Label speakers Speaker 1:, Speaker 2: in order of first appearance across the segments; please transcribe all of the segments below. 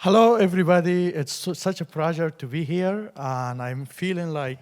Speaker 1: Hello, everybody. It's such a pleasure to be here, and I'm feeling like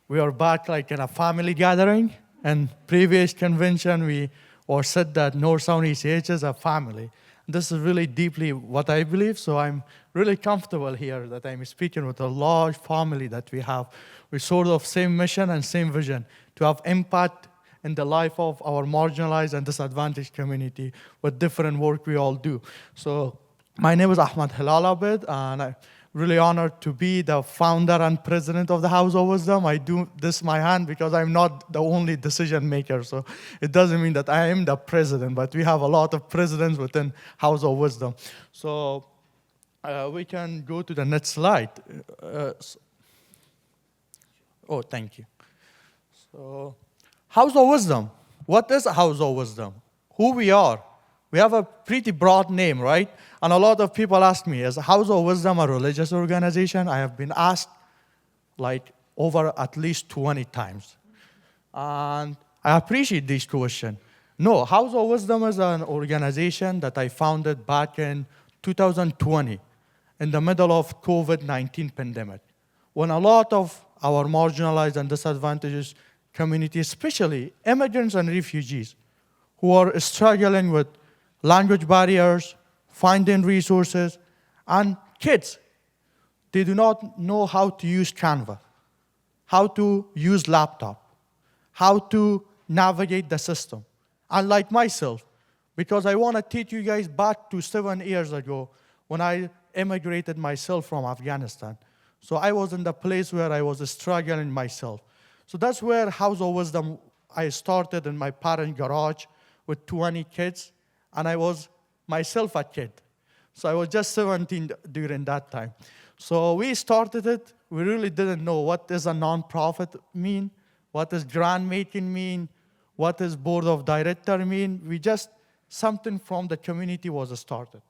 Speaker 1: we are back, like in a family gathering. And previous convention, we or said that North Sound ECH is a family. This is really deeply what I believe. So I'm really comfortable here that I'm speaking with a large family that we have. We sort of same mission and same vision to have impact in the life of our marginalized and disadvantaged community with different work we all do. So my name is Ahmad Hilal Abed, and I'm really honored to be the founder and president of the House of Wisdom. I do this my hand because I'm not the only decision maker, so it doesn't mean that I am the president, but we have a lot of presidents within House of Wisdom. So we can go to the next slide. Oh, thank you. So, House of Wisdom. What is a House of Wisdom? Who we are? We have a pretty broad name, right? And a lot of people ask me, is House of Wisdom a religious organization? I have been asked like over at least 20 times. And I appreciate this question. No, House of Wisdom is an organization that I founded back in 2020 in the middle of COVID-19 pandemic, when a lot of our marginalized and disadvantaged community, especially immigrants and refugees, who are struggling with language barriers, finding resources, and kids, they do not know how to use Canva, how to use laptop, how to navigate the system. Unlike myself, because I want to take you guys back to 7 years ago when I immigrated myself from Afghanistan. So I was in the place where I was struggling myself. So that's where House of Wisdom, I started in my parent garage with 20 kids, and I was myself a kid. So I was just 17 during that time. So we started it. We really didn't know what does a nonprofit mean, what does grant making mean, what does board of director mean. We just, something from the community was started.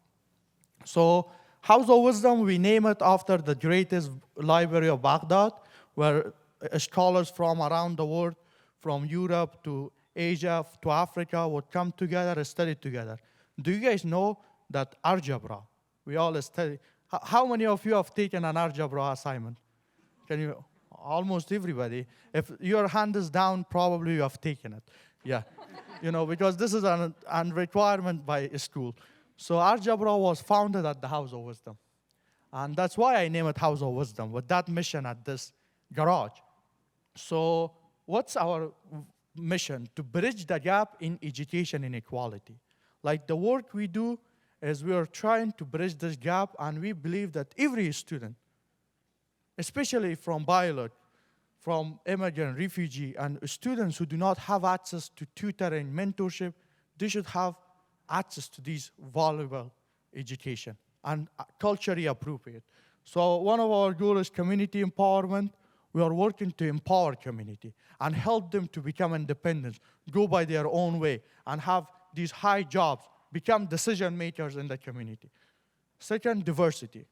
Speaker 1: So House of Wisdom, we name it after the greatest library of Baghdad, where scholars from around the world, from Europe to Asia to Africa, would come together and study together. Do you guys know that algebra, we all study? How many of you have taken an algebra assignment? Can you? Almost everybody. If your hand is down, probably you have taken it. Yeah, because this is a requirement by school. So algebra was founded at the House of Wisdom. And that's why I name it House of Wisdom, with that mission at this garage. So what's our mission? To bridge the gap in education inequality. Like the work we do is we are trying to bridge this gap, and we believe that every student, especially from biology, from immigrant, refugee, and students who do not have access to tutoring, mentorship, they should have access to these valuable education and culturally appropriate. So one of our goals is community empowerment. We are working to empower community and help them to become independent, go by their own way, and have these high jobs, become decision makers in the community. Second, diversity.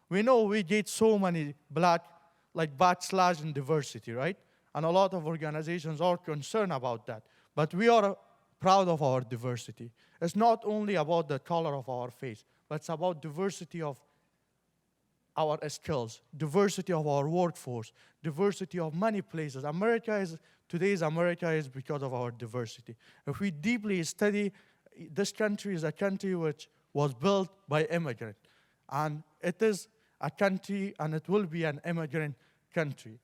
Speaker 1: We know we get so many backslash in diversity, right? And a lot of organizations are concerned about that. But we are proud of our diversity. It's not only about the color of our face, but it's about diversity of our skills, diversity of our workforce, diversity of many places. Today's America is because of our diversity. If we deeply study, this country is a country which was built by immigrants. And it is a country, and it will be an immigrant country.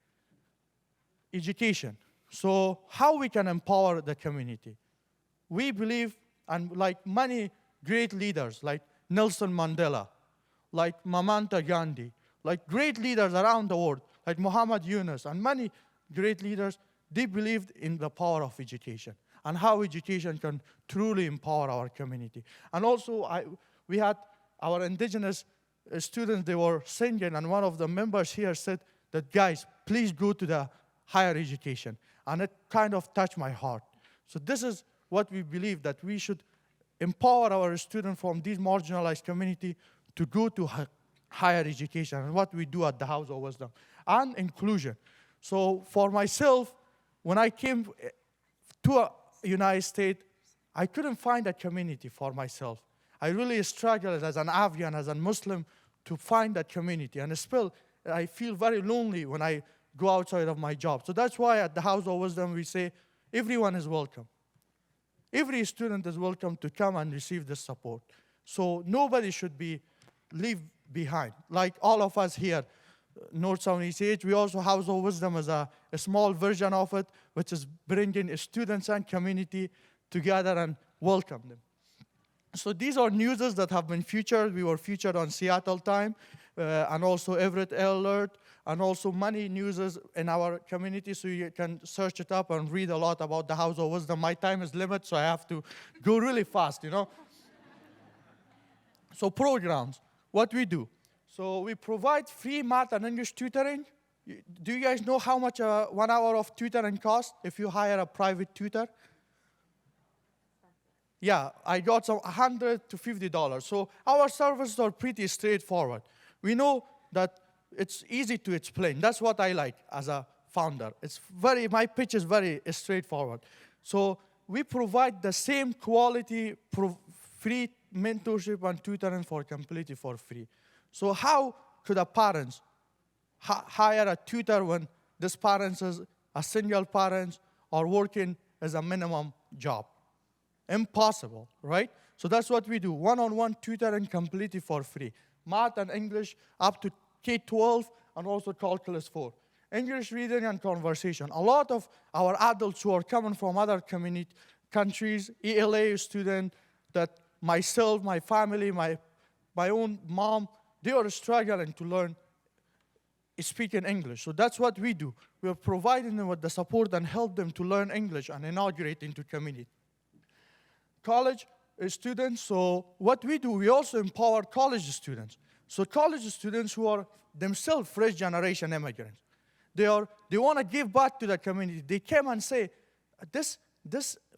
Speaker 1: Education. So how we can empower the community? We believe, and like many great leaders, like Nelson Mandela, like Mahatma Gandhi, like great leaders around the world, like Muhammad Yunus, and many great leaders, they believed in the power of education and how education can truly empower our community. And also, we had our indigenous students, they were singing, and one of the members here said that, guys, please go to the higher education. And it kind of touched my heart. So this is what we believe, that we should empower our students from these marginalized community to go to higher education, and what we do at the House of Wisdom. And inclusion. So for myself, when I came to United States, I couldn't find a community for myself. I really struggled as an Afghan, as a Muslim, to find that community. And still, I feel very lonely when I go outside of my job. So that's why at the House of Wisdom we say everyone is welcome. Every student is welcome to come and receive this support. So nobody should be left behind. Like all of us here, North Sound ECH, we also House of Wisdom as a small version of it, which is bringing students and community together and welcome them. So these are newses that have been featured. We were featured on Seattle Time and also Everett Alert, and also many newses in our community, so you can search it up and read a lot about the House of Wisdom. My time is limited, so I have to go really fast, So programs, what we do. So we provide free math and English tutoring. Do you guys know how much 1 hour of tutoring costs if you hire a private tutor? Yeah, I got some $100 to $50. So our services are pretty straightforward. We know that it's easy to explain. That's what I like as a founder. My pitch is very straightforward. So we provide the same quality free mentorship and tutoring completely for free. So how could a parent hire a tutor when this parent is a single parent or working as a minimum job? Impossible, right? So that's what we do. One-on-one tutoring completely for free. Math and English up to K-12 and also Calculus 4. English reading and conversation. A lot of our adults who are coming from other countries, ELA student, that myself, my family, my own mom, they are struggling to learn speaking English. So that's what we do. We are providing them with the support and help them to learn English and integrate into community. College students, so what we do, we also empower college students. So college students who are themselves first generation immigrants, they want to give back to the community. They came and say, this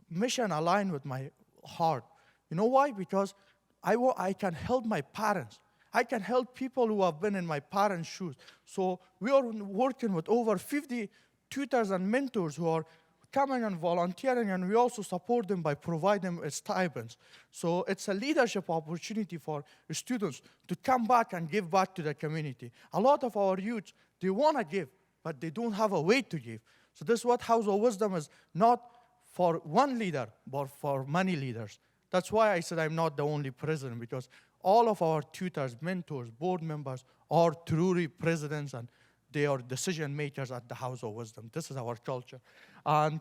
Speaker 1: mission aligned with my heart. You know why? Because I can help my parents. I can help people who have been in my parents' shoes. So we are working with over 50 tutors and mentors who are coming and volunteering, and we also support them by providing them stipends. So it's a leadership opportunity for students to come back and give back to the community. A lot of our youth, they want to give, but they don't have a way to give. So this is what House of Wisdom is, not for one leader, but for many leaders. That's why I said I'm not the only president, because all of our tutors, mentors, board members are truly presidents, and they are decision makers at the House of Wisdom. This is our culture. And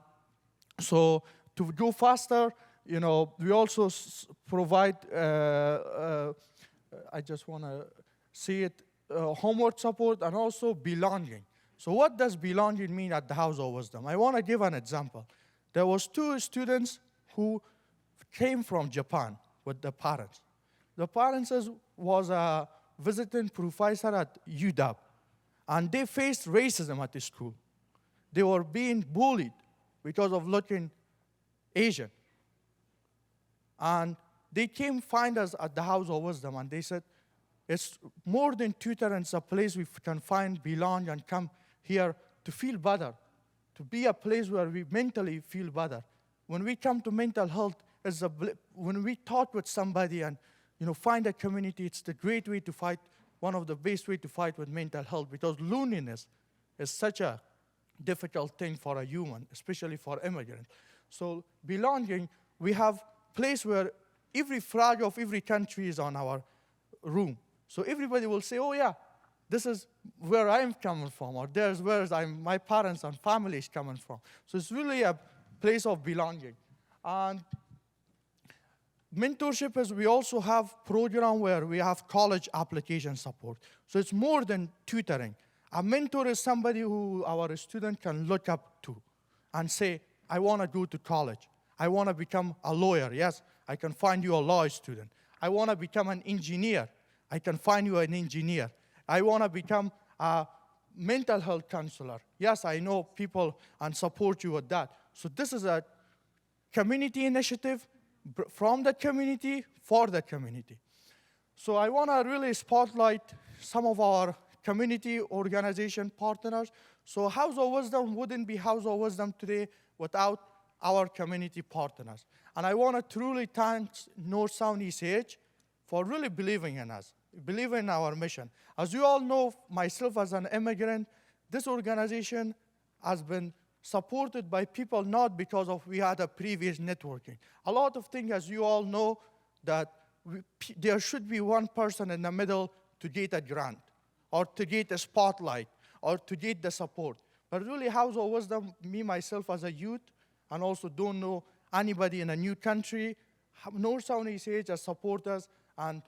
Speaker 1: so to go faster, we also provide, I just want to see it, homework support and also belonging. So what does belonging mean at the House of Wisdom? I want to give an example. There was 2 students who came from Japan with the parents. The parents was a visiting professor at UW. And they faced racism at the school. They were being bullied because of looking Asian. And they came find us at the House of Wisdom, and they said, it's more than tutoring, it's a place we can find, belong, and come here to feel better, to be a place where we mentally feel better. When we come to mental health, when we talk with somebody and find a community, it's the great way to fight. One of the best way to fight with mental health, because loneliness is such a difficult thing for a human, especially for immigrants. So belonging, we have place where every flag of every country is on our room. So everybody will say, oh yeah, this is where I'm coming from, or there's where my parents and family is coming from. So it's really a place of belonging. And mentorship is, we also have program where we have college application support. So it's more than tutoring. A mentor is somebody who our student can look up to and say, I want to go to college. I want to become a lawyer. Yes, I can find you a law student. I want to become an engineer. I can find you an engineer. I want to become a mental health counselor. Yes, I know people and support you with that. So this is a community initiative from the community for the community. So I want to really spotlight some of our community organization partners. So House of Wisdom wouldn't be House of Wisdom today without our community partners. And I want to truly thank North Sound ECH for really believing in us. believe in our mission. As you all know, myself as an immigrant, this organization has been supported by people not because of we had a previous networking. A lot of things, as you all know, that there should be one person in the middle to get a grant, or to get a spotlight, or to get the support. But really, House of Wisdom, me, myself as a youth, and also don't know anybody in a new country, North Sound ECH has supported us and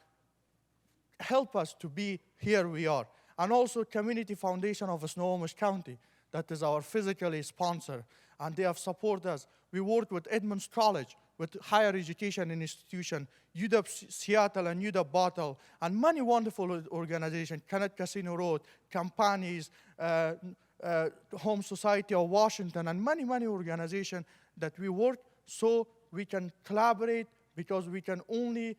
Speaker 1: help us to be here we are. And also Community Foundation of Snohomish County, that is our physically sponsor, and they have supported us. We work with Edmonds College, with higher education institution, UW Seattle and UW Bottle, and many wonderful organizations, Connect Casino Road, companies, Home Society of Washington, and many, many organizations that we work so we can collaborate, because we can only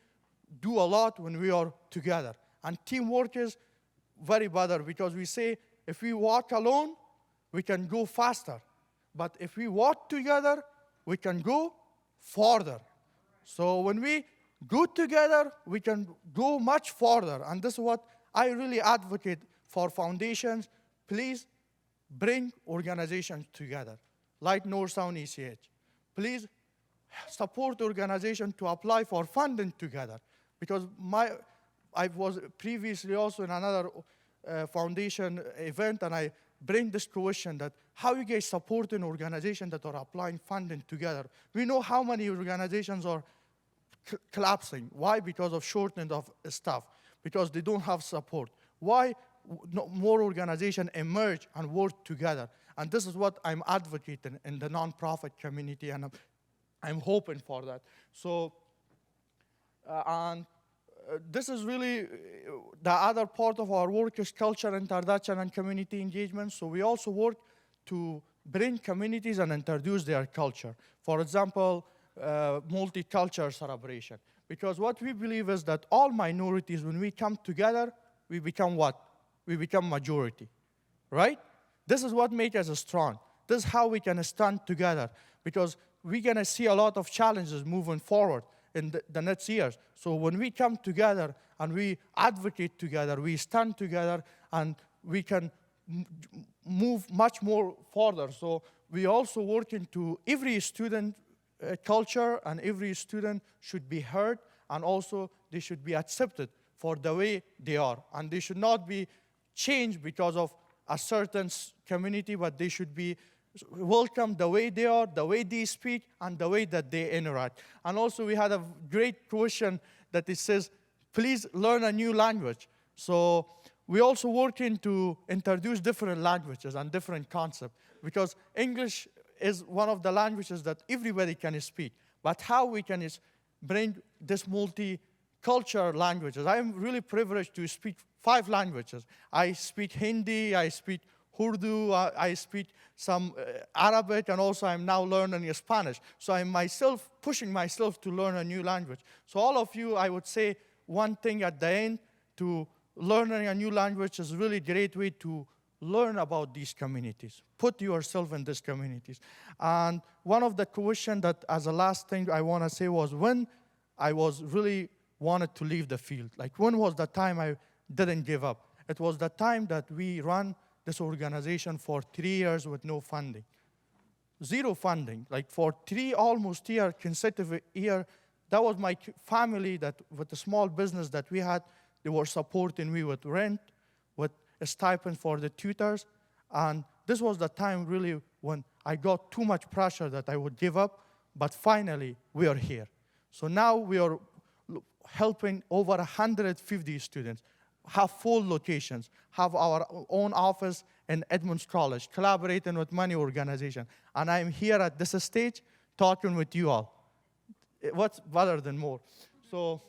Speaker 1: do a lot when we are together. And teamwork is very better, because we say if we walk alone, we can go faster. But if we walk together, we can go farther. So when we go together, we can go much farther. And this is what I really advocate for foundations. Please bring organizations together, like North Sound ECH. Please support organizations to apply for funding together. Because I was previously also in another foundation event, and I bring this question that how you guys support an organization that are applying funding together. We know how many organizations are collapsing. Why? Because of shortening of staff, because they don't have support. Why more organizations emerge and work together? And this is what I'm advocating in the nonprofit community, and I'm hoping for that. So, this is really the other part of our work is culture introduction and community engagement. So we also work to bring communities and introduce their culture. For example, multicultural celebration. Because what we believe is that all minorities, when we come together, we become what? We become majority, right? This is what makes us strong. This is how we can stand together, because we're going to see a lot of challenges moving forward in the next years. So when we come together and we advocate together, we stand together, and we can move much more further. So we also work into every student culture, and every student should be heard, and also they should be accepted for the way they are. And they should not be changed because of a certain community, but they should be welcome the way they are, the way they speak, and the way that they interact. And also we had a great question that it says, please learn a new language. So we also working to introduce different languages and different concepts, because English is one of the languages that everybody can speak. But how we can bring this multicultural languages? I am really privileged to speak 5 languages. I speak Hindi, I speak Urdu, I speak some Arabic, and also I'm now learning Spanish. So I'm myself pushing myself to learn a new language. So all of you, I would say one thing at the end, to learning a new language is a really great way to learn about these communities. Put yourself in these communities. And one of the questions that, as a last thing I want to say, was when I was really wanted to leave the field. Like, when was the time I didn't give up? It was the time that we ran this organization for 3 years with no funding. 0 funding. Like, for 3 almost year, consecutive year, that was my family that with the small business that we had, they were supporting me with rent, with a stipend for the tutors. And this was the time really when I got too much pressure that I would give up, but finally we are here. So now we are helping over 150 students, have full locations, have our own office in Edmonds College, collaborating with many organizations. And I'm here at this stage talking with you all. What's better than more? So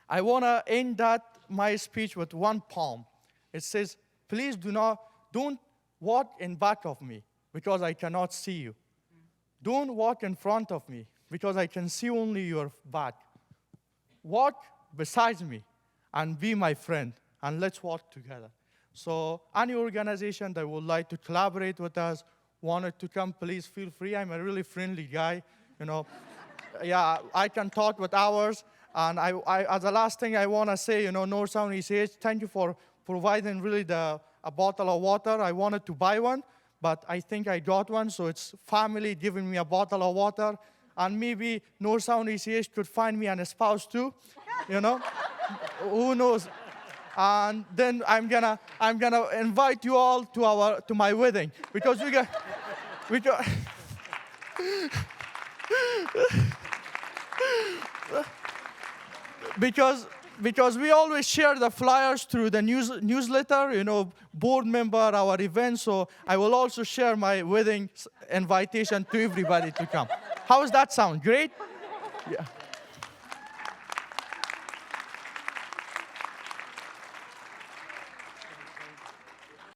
Speaker 1: I want to end my speech with one poem. It says, please don't walk in back of me, because I cannot see you. Don't walk in front of me, because I can see only your back. Walk beside me and be my friend, and let's walk together. So any organization that would like to collaborate with us, wanted to come, please feel free. I'm a really friendly guy, Yeah, I can talk with hours. And as the last thing I want to say, North Sound ECH, thank you for providing really a bottle of water. I wanted to buy one, but I think I got one, so it's family giving me a bottle of water. And maybe North Sound ECH could find me a spouse too, Who knows? And then I'm gonna invite you all to my wedding because because we always share the flyers through the newsletter, board member, our event. So I will also share my wedding invitation to everybody to come. How does that sound? Great? Yeah.